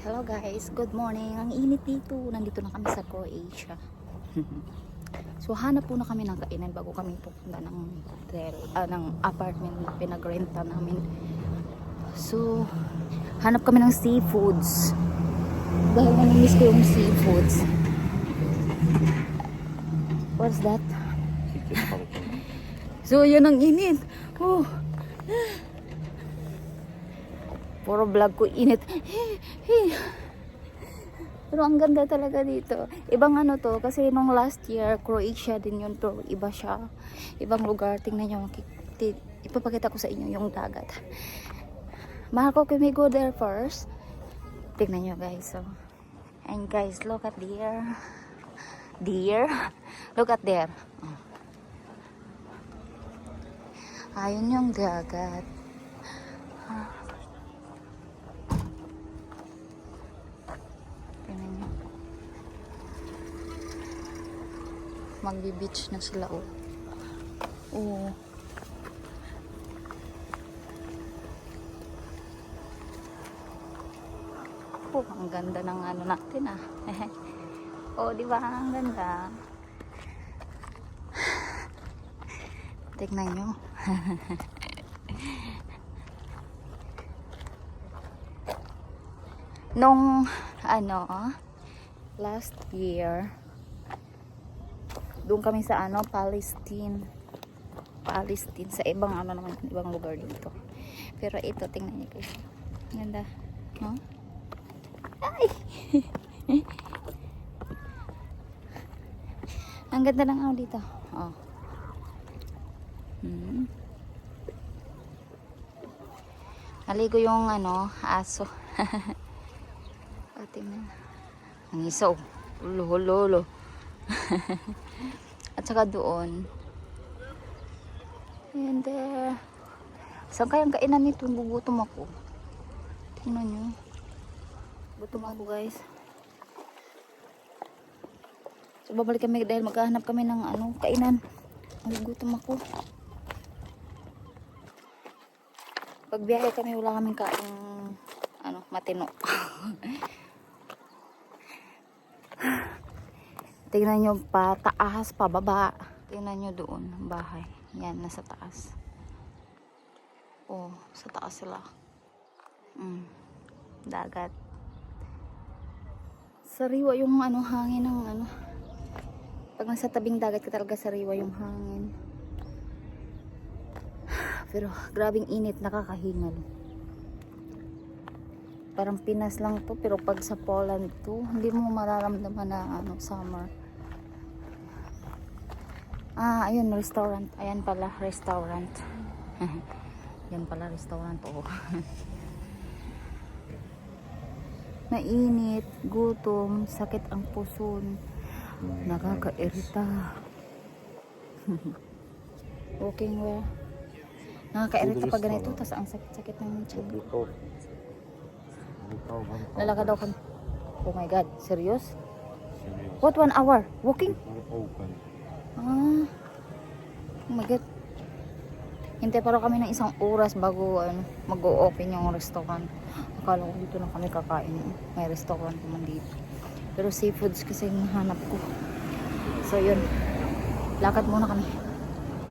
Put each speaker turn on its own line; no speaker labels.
Hello guys, good morning. Ang init dito. Nandito na kami sa Croatia. So hanap po na kami ng kainan bago kami pupunta ng hotel, ng apartment na pinagrenta namin. So hanap kami ng seafoods. Dahil namimiss ko yung seafoods. What's that? So yun ang init. Oh. Puro vlog ko init. Pero ang ganda talaga dito. Ibang ano to, kasi nung last year, Croatia din yun, pero iba siya. Ibang lugar. Tingnan nyo, ipapakita ko sa inyo yung dagat. Mahal ko, can we go there first? Tingnan nyo guys. So. And guys, look at there. Deer. Look at there. Ayun yung dagat. Magbi-beach na sila, oh. Oh. Oh, ang ganda ng ano natin, ah. Oh, di ba? Ang ganda. Tignan nyo. Nung, ano, last year, doon kami sa ano, Palestine sa ibang ano naman, ibang lugar dito. Pero ito, tingnan niyo guys. Ganda, no? Ay! Ang ganda ng ano dito. Oh. Naligo yung ano, aso. Oh, tingnan. Ang isaw. Ulo. At saka doon. And there. Saan kayang kainan nito? Gugutom ako. Tingnan nyo. Gutom ako guys. So babalik kami dahil maghahanap kami ng ano, kainan. Gugutom ako. Pag biyahe kami wala kaming kaing ano, matino. Tingnan nyo pa taas, pa baba. Tingnan nyo doon, bahay. Yan, nasa taas. Oh, sa taas sila. Dagat. Sariwa yung ano, hangin ng ano. Pag nasa tabing dagat ka talaga sariwa yung hangin. Pero grabing init, nakakahingal. Parang Pinas lang to, pero pag sa Poland to, hindi mo mararamdaman na ano, summer. Ayun, restaurant. Ayan pala, restaurant. Yan pala, restaurant. Oh. Mainit, gutom, sakit ang puson. Nakakairita. Walking well. Nakakairita pag ganito, tas ang sakit-sakit ng tiyan. Lalakad daw kan. Oh my god, serious? What, 1 hour? Walking? Oh my god. Hintay pa raw kami ng 1 oras bago ano, mag-o-open yung restaurant. Akala ko dito lang kami kakain. May restaurant naman dito. Pero seafoods kasi hinahanap ko. So yun. Lakad muna kami.